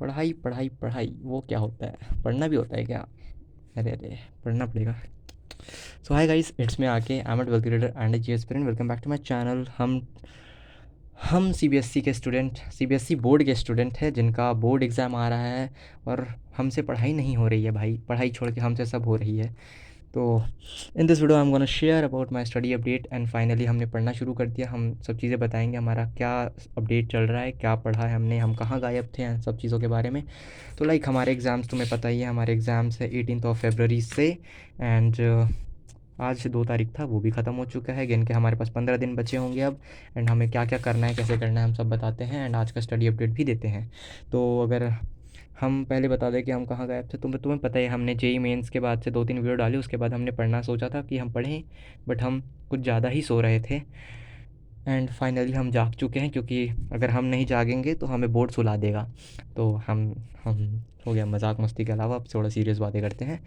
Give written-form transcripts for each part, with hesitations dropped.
पढ़ाई पढ़ाई पढ़ाई वो क्या होता है? पढ़ना भी होता है क्या? अरे अरे, पढ़ना पड़ेगा। सो हाय गाइस, इट्स मी आके, I am a 12th grader and JEE aspirant. Welcome back to my channel. हम सीबीएसई के स्टूडेंट, सीबीएसई बोर्ड के स्टूडेंट हैं जिनका बोर्ड एग्ज़ाम आ रहा है और हमसे पढ़ाई नहीं हो रही है भाई। पढ़ाई छोड़ के हमसे सब हो रही है। तो in this video I am gonna share about my study update and finally हमने पढ़ना शुरू कर दिया। हम सब चीज़ें बताएंगे, हमारा क्या अपडेट चल रहा है, क्या पढ़ा है हमने, हम कहाँ गायब थे, इन सब चीज़ों के बारे में। तो लाइक हमारे एग्ज़ाम्स तुम्हें पता ही है, हमारे एग्ज़ाम्स है 18 फरवरी से। एंड आज 2 तारीख था, वो भी ख़त्म हो चुका है। गिन के हमारे पास 15 दिन बचे होंगे अब। एंड हमें क्या क्या करना है, कैसे करना है, हम सब बताते हैं एंड आज का स्टडी अपडेट भी देते हैं। तो अगर हम पहले बता दें कि हम कहाँ गए थे। तुम्हें पता है, हमने जेई मेंस के बाद से 2-3 वीडियो डाली, उसके बाद हमने पढ़ना सोचा था कि हम पढ़ें, बट हम कुछ ज़्यादा ही सो रहे थे। एंड फाइनली हम जाग चुके हैं, क्योंकि अगर हम नहीं जागेंगे तो हमें बोर्ड सुला देगा। तो हम हो गया मजाक मस्ती के अलावा, अब थोड़ा सीरियस बातें करते हैं।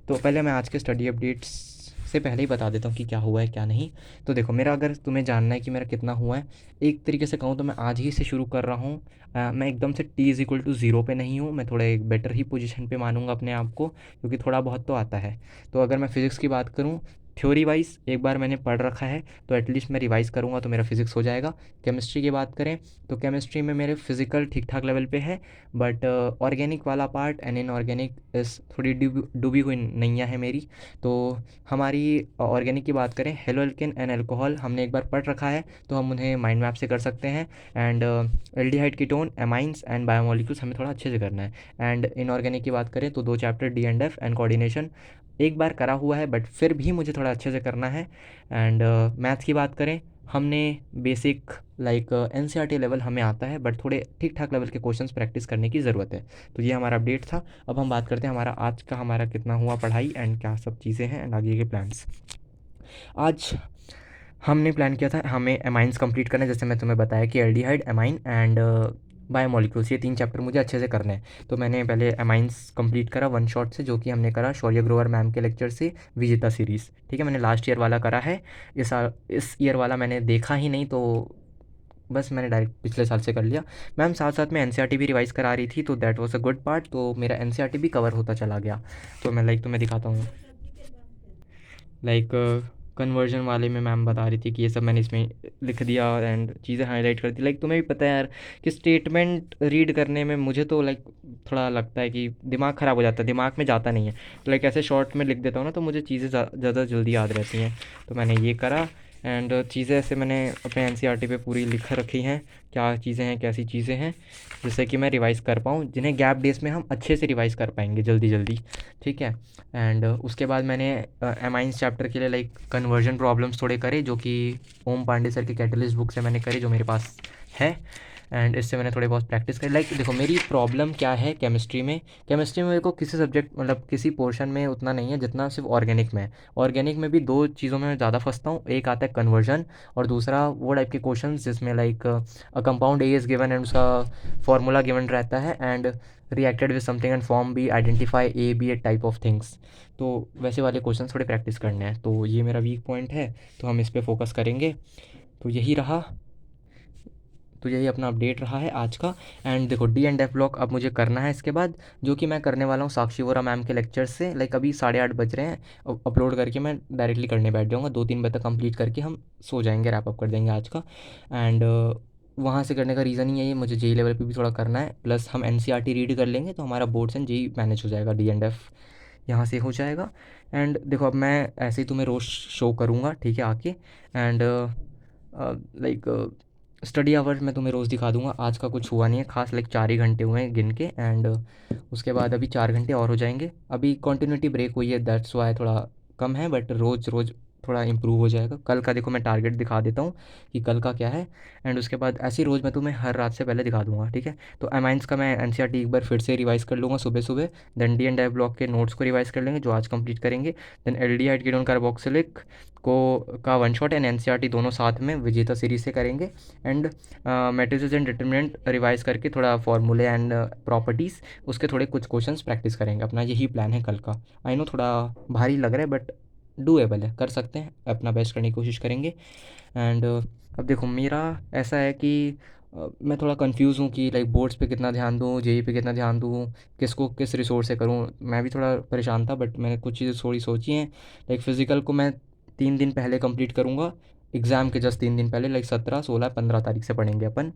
तो पहले मैं आज के स्टडी अपडेट्स से पहले ही बता देता हूँ कि क्या हुआ है क्या नहीं। तो देखो, मेरा अगर तुम्हें जानना है कि मेरा कितना हुआ है, एक तरीके से कहूँ तो मैं आज ही से शुरू कर रहा हूँ। मैं एकदम से t is equal to zero पे नहीं हूँ, मैं थोड़ा एक बेटर ही पोजीशन पे मानूंगा अपने आप को, क्योंकि थोड़ा बहुत तो आता है। तो अगर मैं फ़िज़िक्स की बात करूँ, थ्योरी वाइज एक बार मैंने पढ़ रखा है, तो एटलीस्ट मैं रिवाइज़ करूँगा तो मेरा फ़िज़िक्स हो जाएगा। केमिस्ट्री की बात करें तो केमिस्ट्री में मेरे फ़िज़िकल ठीक ठाक लेवल पे है, बट ऑर्गेनिक वाला पार्ट एंड इनऑर्गेनिक इस थोड़ी डूबी हुई नैया है मेरी। तो हमारी ऑर्गेनिक की बात करें, हेलो एल्केन एंड अल्कोहल हमने एक बार पढ़ रखा है, तो हम उन्हें माइंड मैप से कर सकते हैं। And aldehyde ketone, amines and biomolecules हमें थोड़ा अच्छे से करना है। एंड इनऑर्गेनिक की बात करें तो 2 chapter D and F and coordination एक बार करा हुआ है, बट फिर भी मुझे थोड़ा अच्छे से करना है। एंड मैथ्स की बात करें, हमने बेसिक लाइक एनसीईआरटी लेवल हमें आता है, बट थोड़े ठीक ठाक लेवल के क्वेश्चंस प्रैक्टिस करने की ज़रूरत है। तो ये हमारा अपडेट था। अब हम बात करते हैं हमारा आज का, हमारा कितना हुआ पढ़ाई एंड क्या सब चीज़ें हैं एंड आगे के प्लान्स। आज हमने प्लान किया था हमें एमाइंस कंप्लीट करना है, जैसे मैं तुम्हें बताया कि एल्डिहाइड, एमाइन एंड बायोमोलिक्यूल्स, ये 3 चैप्टर मुझे अच्छे से करने हैं। तो मैंने पहले एमाइंस कंप्लीट करा वन शॉट से, जो कि हमने करा शौर्य ग्रोवर मैम के लेक्चर से, विजेता सीरीज़। ठीक है, मैंने लास्ट ईयर वाला करा है। इस ईयर वाला मैंने देखा ही नहीं, तो बस मैंने डायरेक्ट पिछले साल से कर लिया। मैम साथ साथ में एनसीईआरटी भी रिवाइज़ करा रही थी, तो that was a good part. तो मेरा एनसीईआरटी भी कवर होता चला गया। तो मैं लाइक तुम्हें दिखाता हूँ, लाइक कन्वर्जन वाले में मैम बता रही थी कि ये सब मैंने इसमें लिख दिया एंड चीज़ें हाईलाइट कर दी। लाइक तुम्हें भी पता है यार कि स्टेटमेंट रीड करने में मुझे तो लाइक थोड़ा लगता है कि दिमाग ख़राब हो जाता है, दिमाग में जाता नहीं है। तो लाइक ऐसे शॉर्ट में लिख देता हूँ ना, तो मुझे चीज़ें ज़्यादा जल्दी याद रहती हैं। तो मैंने ये करा एंड चीज़ें ऐसे मैंने अपने एनसीईआरटी पे पूरी लिख रखी हैं, क्या चीज़ें हैं कैसी चीज़ें हैं, जिससे कि मैं रिवाइज़ कर पाऊँ, जिन्हें गैप डेज में हम अच्छे से रिवाइज़ कर पाएंगे जल्दी जल्दी। ठीक है। एंड उसके बाद मैंने एमाइंस चैप्टर के लिए लाइक कन्वर्जन प्रॉब्लम्स थोड़े करे, जो कि ओम पांडे सर की कैटलिस्ट बुक से मैंने करे, जो मेरे पास है। एंड इससे मैंने थोड़ी बहुत प्रैक्टिस करी। लाइक देखो, मेरी प्रॉब्लम क्या है केमिस्ट्री में, केमिस्ट्री में मेरे को किसी सब्जेक्ट मतलब किसी पोर्शन में उतना नहीं है जितना सिर्फ ऑर्गेनिक में है। ऑर्गेनिक में भी 2 चीज़ों में मैं ज़्यादा फंसता हूँ, एक आता है कन्वर्जन, और दूसरा वो टाइप के क्वेश्चन जिसमें like a compound A is given and उसका फॉर्मूला गिवन रहता है, and reacted with something and form B, identify A B a type of things. तो वैसे वाले क्वेश्चन थोड़े प्रैक्टिस करने हैं, तो ये मेरा वीक पॉइंट है, तो हम इस पे फोकस करेंगे। तो यही रहा, तो यही अपना अपडेट रहा है आज का। एंड देखो, डी एंड एफ ब्लॉक अब मुझे करना है इसके बाद, जो कि मैं करने वाला हूँ साक्षी वोरा मैम के लेक्चर से। लाइक अभी 8:30 बज रहे हैं, अपलोड करके मैं डायरेक्टली करने बैठ जाऊँगा, 2-3 बजे तक कंप्लीट करके हम सो जाएंगे, रैप अप कर देंगे आज का। एंड वहाँ से करने का रीज़न ही यही है, मुझे जेई लेवल पे भी थोड़ा करना है, प्लस हम एनसीईआरटी रीड कर लेंगे तो हमारा बोर्ड्स एंड जेई मैनेज हो जाएगा, डी एंड एफ यहाँ से हो जाएगा। एंड देखो, अब मैं ऐसे ही तुम्हें रोज़ शो करूँगा, ठीक है, आके। एंड लाइक स्टडी आवर्स मैं तुम्हें रोज़ दिखा दूँगा। आज का कुछ हुआ नहीं है खास, लाइक 4 ही घंटे हुए हैं गिन के, एंड उसके बाद अभी 4 घंटे और हो जाएंगे। अभी कंटिन्यूटी ब्रेक हुई है, दैट्स वाई थोड़ा कम है, बट रोज़ रोज़ थोड़ा इंप्रूव हो जाएगा। कल का देखो, मैं टारगेट दिखा देता हूँ कि कल का क्या है। एंड उसके बाद ऐसे ही रोज़ मैं तुम्हें हर रात से पहले दिखा दूँगा, ठीक है। तो अमाइंस का मैं एनसीईआरटी एक बार फिर से रिवाइज़ कर लूँगा सुबह सुबह। Then D and I block के नोट्स को रिवाइज़ कर लेंगे, जो आज कंप्लीट करेंगे। देन एल्डिहाइड कीटोन कार्बोक्सिलिक को का वन शॉट एंड एनसीईआरटी दोनों साथ में विजेता सीरीज से करेंगे। And matrices and determinant revise करके थोड़ा फॉर्मूले एंड प्रॉपर्टीज़, उसके थोड़े कुछ क्वेश्चंस प्रैक्टिस करेंगे। अपना यही प्लान है कल का। आई नो थोड़ा भारी लग रहा है, बट डूएबल है, कर सकते हैं, अपना बेस्ट करने की कोशिश करेंगे। एंड अब देखो, मेरा ऐसा है कि मैं थोड़ा कंफ्यूज हूँ कि लाइक बोर्ड्स पे कितना ध्यान दूँ, जेई पे कितना ध्यान दूँ, किसको किस रिसोर्स से करूँ। मैं भी थोड़ा परेशान था, बट मैंने कुछ चीज़ें थोड़ी सोची हैं। लाइक फिज़िकल को मैं 3 दिन पहले कंप्लीट करूँगा, एग्ज़ाम के जस्ट 3 दिन पहले, लाइक 17, 16, 15 तारीख से पढ़ेंगे अपन।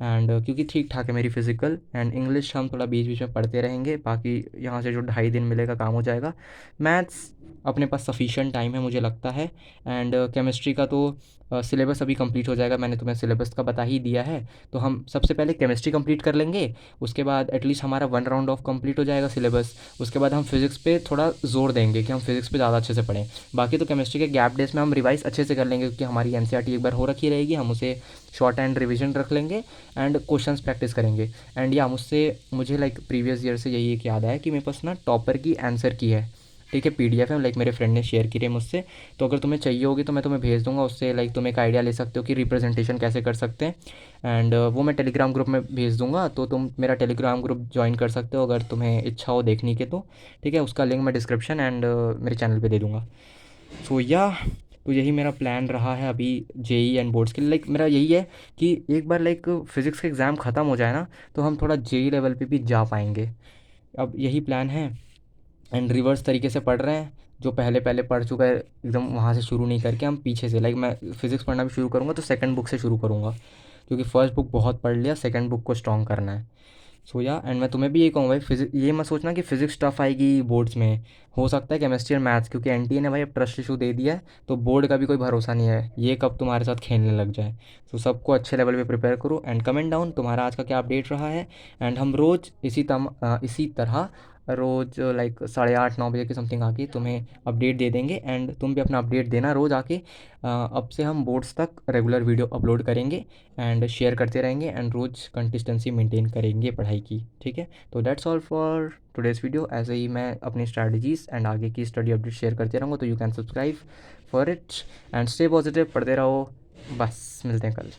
एंड क्योंकि ठीक ठाक है मेरी फ़िज़िकल, एंड इंग्लिश हम थोड़ा बीच बीच में पढ़ते रहेंगे, बाकी यहाँ से जो 2.5 दिन मिलेगा काम हो जाएगा। मैथ्स अपने पास सफिशिएंट टाइम है मुझे लगता है। एंड केमिस्ट्री का तो सिलेबस अभी कंप्लीट हो जाएगा, मैंने तुम्हें सिलेबस का बता ही दिया है। तो हम सबसे पहले केमिस्ट्री कंप्लीट कर लेंगे, उसके बाद एटलीस्ट हमारा 1 राउंड ऑफ कंप्लीट हो जाएगा सिलेबस। उसके बाद हम फिज़िक्स पे थोड़ा ज़ोर देंगे कि हम फिज़िक्स पे ज़्यादा अच्छे से पढ़ें। बाकी तो केमिस्ट्री के गैप डेज में हम रिवाइज़ अच्छे से कर लेंगे, क्योंकि हमारी एनसीईआरटी एक बार हो रखी रहेगी, हम उसे शॉर्ट एंड रिविजन रख लेंगे एंड क्वेश्चंस प्रैक्टिस करेंगे। एंड या मुझे लाइक प्रीवियस ईयर से यही एक याद आया कि मेरे पास ना टॉपर की आंसर की है, ठीक है, पीडीएफ है, लाइक मेरे फ्रेंड ने शेयर की है मुझसे। तो अगर तुम्हें चाहिए होगी तो मैं तुम्हें भेज दूंगा, उससे लाइक तुम एक आइडिया ले सकते हो कि रिप्रेजेंटेशन कैसे कर सकते हैं। एंड वो मैं टेलीग्राम ग्रुप में भेज दूंगा, तो तुम मेरा टेलीग्राम ग्रुप ज्वाइन कर सकते हो अगर तुम्हें इच्छा हो देखने की तो। ठीक है, उसका लिंक मैं डिस्क्रिप्शन एंड मेरे चैनल पे दे दूंगा। सो या तो यही मेरा प्लान रहा है अभी जेई एंड बोर्ड्स के लिए। लाइक मेरा यही है कि एक बार लाइक फिज़िक्स का एग्ज़ाम ख़त्म हो जाए ना, तो हम थोड़ा जेई लेवल पे भी जा पाएंगे। अब यही प्लान है। एंड रिवर्स तरीके से पढ़ रहे हैं, जो पहले पहले पढ़ चुका है एकदम वहाँ से शुरू नहीं करके हम पीछे से, लाइक मैं फिज़िक्स पढ़ना भी शुरू करूँगा तो सेकंड बुक से शुरू करूँगा, क्योंकि फर्स्ट बुक बहुत पढ़ लिया, सेकंड बुक को स्ट्रॉन्ग करना है। सो या एंड मैं तुम्हें भी ये कहूँगा भाई, फिजिक्स ये मत सोचना कि फिजिक्स टफ आएगी बोर्ड्स में। हो सकता है केमिस्ट्री और मैथ्स, क्योंकि एनटीए ने भाई अब ट्रस्ट इशू दे दिया है, तो बोर्ड का भी कोई भरोसा नहीं है, ये कब तुम्हारे साथ खेलने लग जाए। तो सबको अच्छे लेवल पे प्रिपेयर करो एंड कमेंट डाउन तुम्हारा आज का क्या अपडेट रहा है। एंड हम रोज़ इसी तरह रोज़ लाइक 8:30-9 बजे के समथिंग आके तुम्हें अपडेट दे देंगे, एंड तुम भी अपना अपडेट देना रोज़ आके। अब से हम बोर्ड्स तक रेगुलर वीडियो अपलोड करेंगे एंड शेयर करते रहेंगे, एंड रोज़ कंसिस्टेंसी मेंटेन करेंगे पढ़ाई की। ठीक है, तो that's all for today's video. ऐसे ही मैं अपनी स्ट्रैटेजीज़ एंड आगे की स्टडी अपडेट शेयर करते रहूँगा, तो you can subscribe for it and stay positive, पढ़ते रहो। बस मिलते हैं कल।